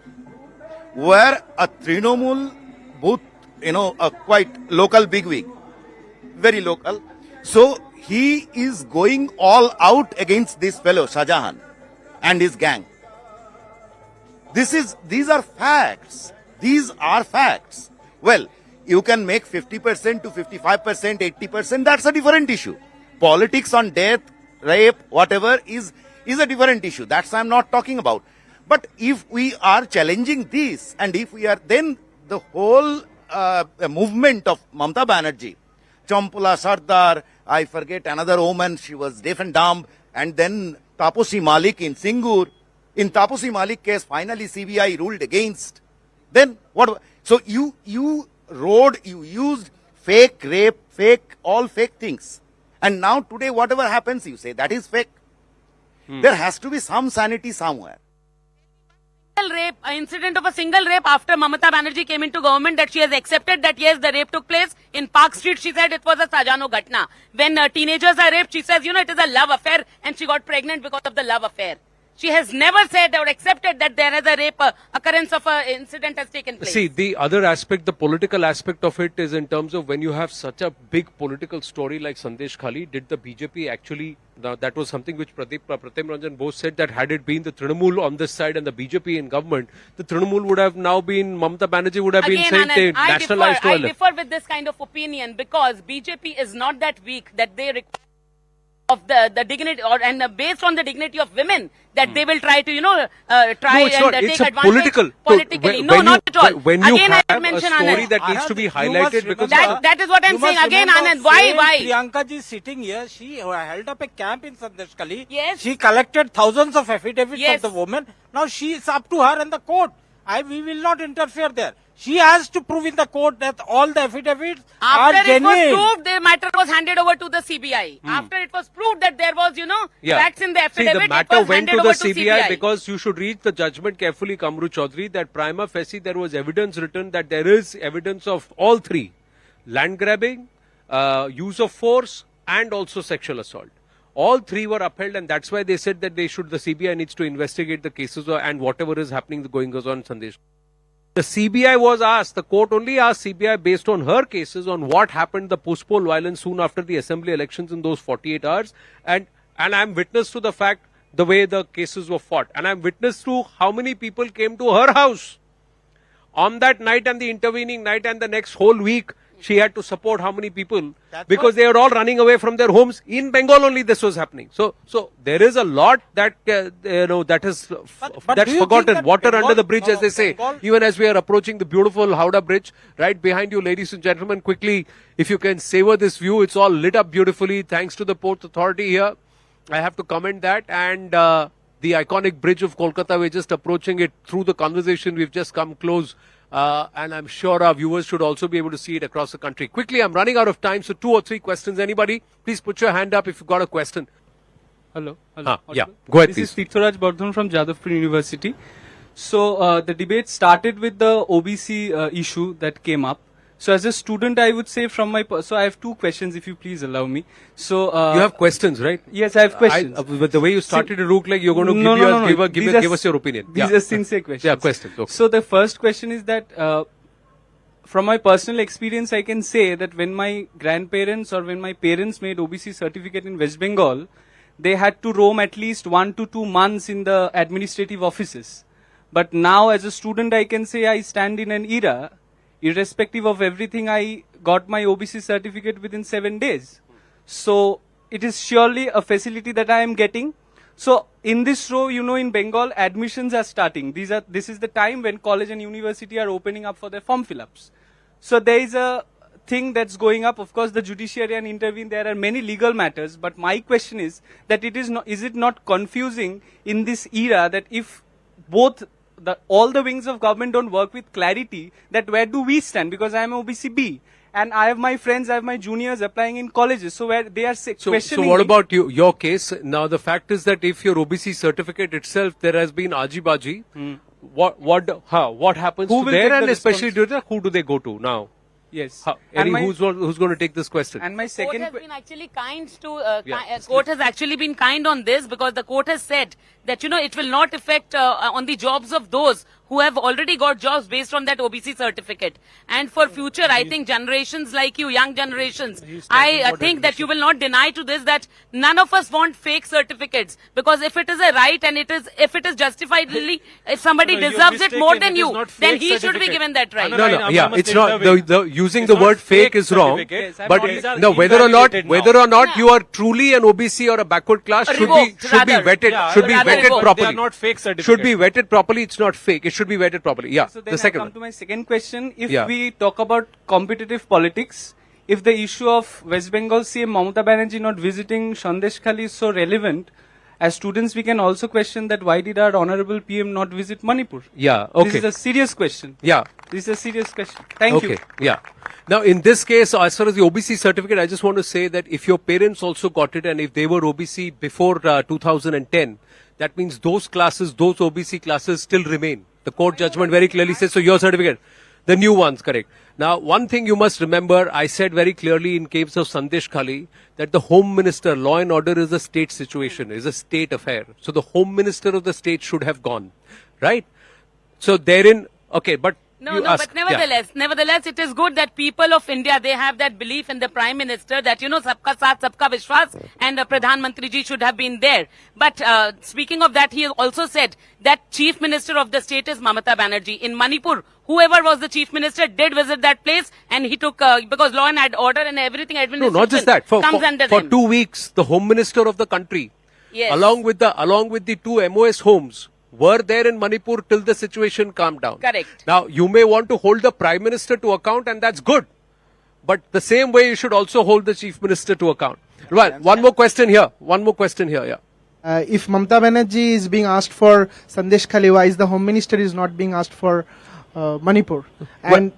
where a Trinamool booth, a quite local bigwig, very local. So he is going all out against this fellow, Shahjahan, and his gang. These are facts. These are facts. Well, you can make 50% to 55%, 80%, that's a different issue. Politics on death, rape, whatever is a different issue. That's I'm not talking about. But if we are challenging this, and if we are, then the whole movement of Mamata Banerjee, Champula Sardar, I forget another woman, she was deaf and dumb, and then Taposi Malik in Singur. In Taposi Malik case, finally CBI ruled against. Then what? So you used fake rape, all fake things. And now today whatever happens, you say that is fake. There has to be some sanity somewhere. Rape, incident of a single rape after Mamata Banerjee came into government, that she has accepted that yes, the rape took place in Park Street. She said it was a Sajano Ghatna. When teenagers are raped, she says, it is a love affair and she got pregnant because of the love affair. She has never said or accepted that there is a rape occurrence of an incident has taken place. See, the other aspect, the political aspect of it is in terms of when you have such a big political story like Sandesh Khali, did the BJP actually, now that was something which Pratim Ranjan Bose said, that had it been the Trinamool on this side and the BJP in government, the Trinamool would have now been, Mamata Banerjee would have been Again, saying they Anand, I nationalized differ, I oil. differ with this kind of opinion because BJP is not that weak that they require of the dignity and based on the dignity of women that they will try to No, it's not. take It's a advantage politically. No, not at all. When you Again, I have mention a story Anand. that needs to be You must highlighted because remember- That is what I'm You saying. must Again, remember, Anand, why? same Priyanka ji sitting here, she held up a camp in Sandesh Khali. Yes. She collected thousands of affidavits Yes. of the woman. Now she is up to her and the court. We will not interfere there. She has to prove in the court that all the affidavits are After it was genuine. proved, the matter was handed over to the CBI. After it was proved that there was, facts in the affidavit, See, the it matter was went handed to the over CBI because you should read the judgment carefully, Kamru Chaudhary, that prima facie there was evidence written that there is evidence of all three: land grabbing, use of force, and also sexual assault. All three were upheld, and that's why they said that the CBI needs to investigate the cases and whatever is happening, going on Sandesh. The CBI was asked, the court only asked CBI based on her cases on what happened, the post-poll violence soon after the assembly elections in those 48 hours. And I'm witness to the fact, the way the cases were fought. And I'm witness to how many people came to her house on that night and the intervening night and the next whole week. She had to support how many people because they were all running away from their homes. In Bengal only this was happening. So there is a lot that that is But that's do you forgotten. think that Water Bengal- under the bridge, no, as they say. Bengal- Even as we are approaching the beautiful Howrah Bridge, right behind you, ladies and gentlemen, quickly, if you can savor this view, it's all lit up beautifully thanks to the Port Authority here. I have to comment that. And the iconic bridge of Kolkata, we're just approaching it through the conversation. We've just come close. And I'm sure our viewers should also be able to see it across the country. Quickly, I'm running out of time, so 2 or 3 questions. Anybody, please put your hand up if you've got a question. Hello. Yeah, go ahead, This please. is Tirtharaj Bardhan from Jadavpur University. So the debate started with the OBC issue that came up. So as a student, I would say so I have 2 questions, if you please allow me. So You have questions, right? yes, I have questions. With the way you started, it looked like you're going to No, no, no, no. give us your opinion. These are sincere questions. Yeah, questions. Okay. So the first question is that from my personal experience, I can say that when my grandparents or when my parents made OBC certificate in West Bengal, they had to roam at least 1 to 2 months in the administrative offices. But now as a student, I can say I stand in an era, irrespective of everything, I got my OBC certificate within 7 days. So it is surely a facility that I am getting. So in this row, in Bengal, admissions are starting. This is the time when college and university are opening up for their form fill-ups. So there is a thing that's going up. Of course, the judiciary can intervene. There are many legal matters. But my question is that is it not confusing in this era that if both all the wings of government don't work with clarity, that where do we stand? Because I am OBC B. And I have my friends, I have my juniors applying in colleges. So where they are questioning. So what about your case? Now the fact is that if your OBC certificate itself, there has been aji-baji. What happens Who to will there, take and the especially who do they go to now? Yes. Eddie, my- who's going to take this question? And my Court second has been actually kind to Yeah. court has actually been kind on this because the court has said that it will not affect on the jobs of those who have already got jobs based on that OBC certificate. And for future, I think generations like you, young generations, I think that you will not deny to this that none of us want fake certificates because if it is a right and if it is justifiably, if somebody No, you're deserves it more mistaken. than It is you, not then fake he should be certificate. given that right. No, No, I no, yeah, must it's not intervene. using It's the not word fake fake is wrong. certificates. But These are no, whether or not invalidated you are truly an OBC or a backward class should be Revoked, rather. vetted, Yeah, should be rather vetted revoked. properly. They are not fake certificates. Should be vetted properly. It's not fake. It should be vetted properly. Yeah. So then The second I come one. to my second question. If Yeah. we talk about competitive politics, if the issue of West Bengal CM Mamata Banerjee not visiting Sandesh Khali is so relevant, as students we can also question that why did our honorable PM not visit Manipur? Yeah. This Okay. is a serious question. Yeah. This is a serious question. Thank Okay. you. Yeah. Now, in this case, as far as the OBC certificate, I just want to say that if your parents also got it and if they were OBC before 2010, that means those classes, those OBC classes still remain. The court judgment very clearly says, so your certificate. The new ones, correct. Now, one thing you must remember, I said very clearly in case of Sandesh Khali that the Home Minister, law and order is a state situation, is a state affair. So the Home Minister of the state should have gone, right? So therein, okay, but No, you no, ask, but nevertheless, it is good that people of India, they have that belief in the Prime Minister that, sabka saath, sabka vishwas, and Pradhan Mantri ji should have been there. But speaking of that, he also said that Chief Minister of the state is Mamata Banerjee. In Manipur, whoever was the Chief Minister did visit that place, and he took, because law and order and everything, No, administration not just that. comes under For them. 2 weeks, the Home Minister of the country, Yes. along with the two MOS homes, were there in Manipur till the situation calmed down. Correct. Now, you may want to hold the Prime Minister to account, and that's good. But the same way, you should also hold the Chief Minister to account. Well, one more question here, yeah. If Mamata Banerjee is being asked for Sandesh Khali, why is the Home Minister is not being asked for Manipur? And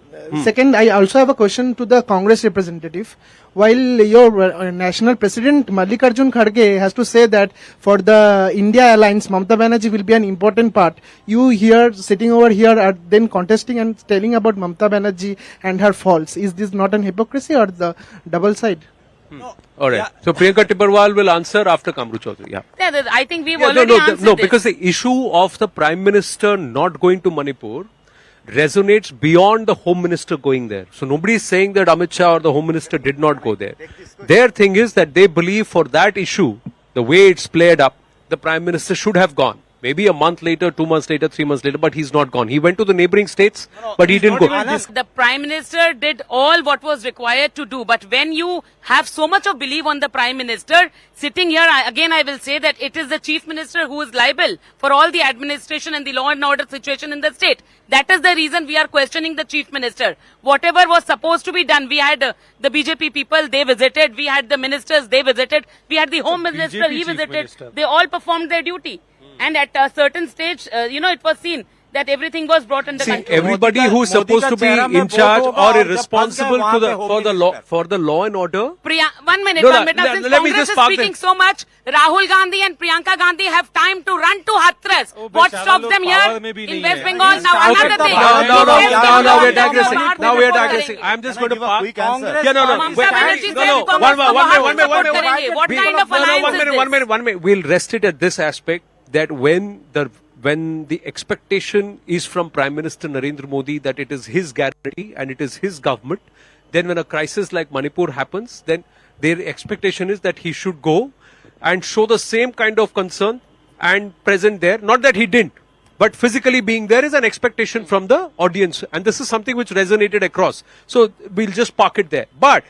second, I also have a question to the Congress representative. While your national president Mallikarjun Kharge has to say that for the India alliance, Mamata Banerjee will be an important part. You here, sitting over here, are then contesting and telling about Mamata Banerjee and her faults. Is this not an hypocrisy or the double side? All right. So Priyanka Tibrewal will answer after Kamru Chaudhary. Yeah. Yeah, I think we've Yeah, already answered no, this. because the issue of the Prime Minister not going to Manipur resonates beyond the Home Minister going there. So nobody is saying that Amit Shah or the Home Minister did not go there. Their thing is that they believe for that issue, the way it's played up, the Prime Minister should have gone. Maybe a month later, 2 months later, 3 months later, but he's not gone. He went to the neighboring states, but he he's didn't not go. even- The Prime Minister did all what was required to do. But when you have so much of belief on the Prime Minister, sitting here, I will say that it is the Chief Minister who is liable for all the administration and the law and order situation in the state. That is the reason we are questioning the Chief Minister. Whatever was supposed to be done, we had the BJP people, they visited. We had the ministers, they visited. We had the Home Minister, he Chief visited. Minister. They all performed their duty. And at a certain stage, it was seen that everything was brought under See, control. everybody Modi who's ka supposed to be chehra mein in vote charge hoga or aur jab responsible fas to gaya the wahan pe for the law and order. One minute, No, one no, minute. Now, let- since let me Congress just is park speaking this. so much, Rahul Gandhi and Priyanka Gandhi have time to run to Hathras. What bechara stops log them power here mein bhi in nahi West hai. Bengal? Now, Okay, another thing. No, He says now that we're Congress digressing. Bahar Now mein we're support digressing. karenge. I'm just Can I going to give a park. quick answer? Yeah, no. Mamata Wait, Banerjee no, says no. Congress One Bahar minute. support karenge. What kind of alliance is this? One minute. We'll rest it at this aspect that when the expectation is from Prime Minister Narendra Modi that it is his guarantee and it is his government, then when a crisis like Manipur happens, then their expectation is that he should go and show the same kind of concern and present there. Not that he didn't, but physically being there is an expectation from the audience. And this is something which resonated across. So we'll just park it there. But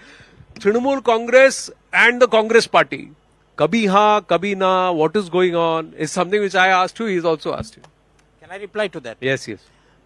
Trinamool Congress and the Congress party, kabhi haan, kabhi na, what is going on is something which I asked you, he's also asked you. Can I reply to that? Yes.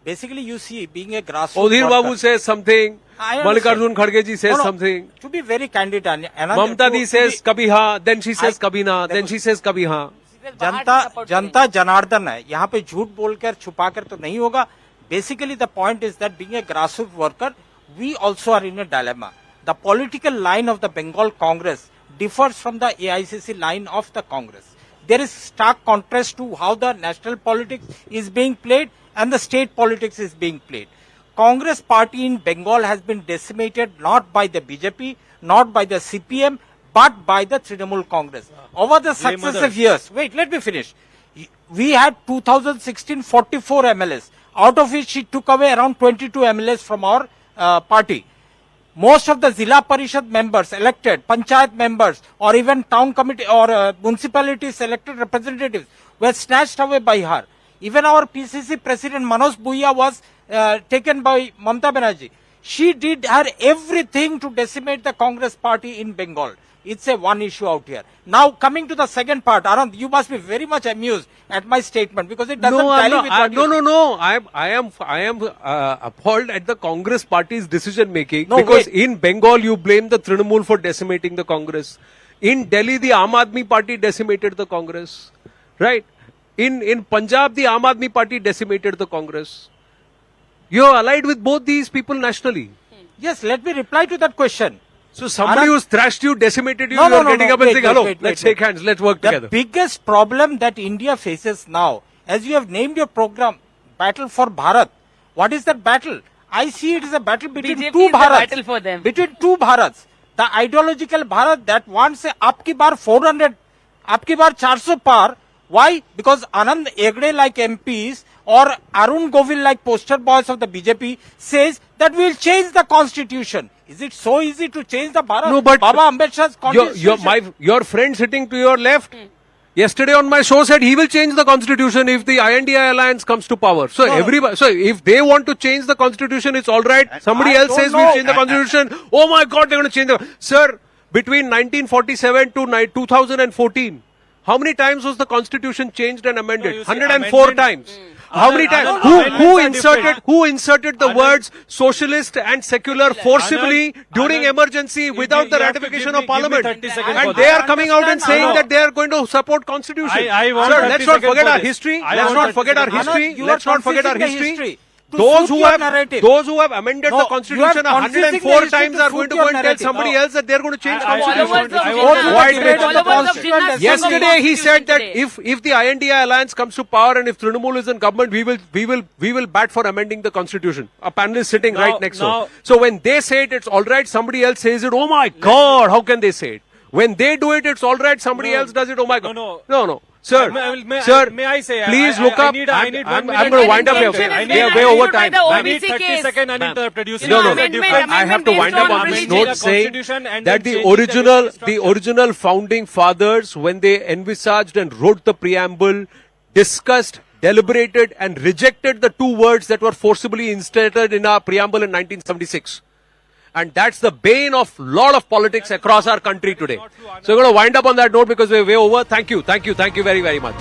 Basically, you see, being a grassroots Odhir worker- Babu says something, I understand. Mallikarjun Kharge ji says No, no, something, To be very candid, Anand, Mamata to ji be- says kabhi haan, then she says kabhi na, then देखो, she says kabhi haan. जनता जनार्दन है यहाँ पे झूठ बोलकर छुपाकर तो नहीं होगा. Basically, the point is that being a grassroots worker, we also are in a dilemma. The political line of the Bengal Congress differs from the AICC line of the Congress. There is stark contrast to how the national politics is being played and the state politics is being played. Congress party in Bengal has been decimated not by the BJP, not by the CPM, but by the Trinamool Congress. Over the successive years, wait, let me finish. We had 2016 44 MLAs, out of which she took away around 22 MLAs from our party. Most of the Zilla Parishad members elected, Panchayat members, or even town committee or municipalities elected representatives were snatched away by her. Even our PCC president Manoj Bhuiya was taken by Mamata Banerjee. She did her everything to decimate the Congress party in Bengal. It's a one issue out here. Now coming to the second part, Anand, you must be very much amused at my statement because it doesn't tally with what you... No. I am appalled at the Congress party's decision making No, because wait. in Bengal you blame the Trinamool for decimating the Congress. In Delhi, the Aam Aadmi Party decimated the Congress, right? In Punjab, the Aam Aadmi Party decimated the Congress. You are allied with both these people nationally. Yes, let me reply to that question. So somebody Anand- who's thrashed you, decimated you, No, you are no, getting no, up and wait, saying, wait, hello, wait, let's wait, shake hands, let's work The together. biggest problem that India faces now, as you have named your program, Battle for Bharat, what is that battle? I see it as a battle between BJP two is the Bharats. battle for them. Between two Bharats. The ideological Bharat that wants a Apki Bar 400, Apki Bar 400 par. Why? Because Anand Egde like MPs or Arun Govil like poster boys of the BJP says that we will change the constitution. Is it so easy to change the Bharat? No, but Baba Ambedkar's constitution. your friend sitting to your left yesterday on my show said he will change the constitution if the INDI alliance comes to power. So everybody, so if they want to change the constitution, it's all right. Somebody I else don't says know. we'll change the constitution. Oh my God, they're going to change the. Sir, between 1947 to 2014, how many times was the constitution changed and amended? 104 times. How many times? Who inserted the words socialist and secular forcibly during emergency without the ratification of parliament? And they are coming out and saying that they are going to support constitution. Sir, let's not forget our history. Let's not forget our history. Let's not forget our history. Those who have amended the constitution 104 times are going to go and tell somebody else that they are going to change constitution. Yesterday he said that if the INDI alliance comes to power and if Trinamool is in government, we will bat for amending the constitution. A panel is sitting right next to him. So when they say it, it's all right. Somebody else says it. Oh my God, how can they say it? When they do it, it's all right. Somebody else does it. Oh my God. No. Sir, may I say, please look up. I'm going to wind up here. We are way over time. I need 30 seconds uninterrupted. You see, No. I have to wind up on this note saying that the original founding fathers, when they envisaged and wrote the preamble, discussed, deliberated and rejected the two words that were forcibly inserted in our preamble in 1976. And that's the bane of lot of politics across our country today. So we're going to wind up on that note because we're way over. Thank you very, very much.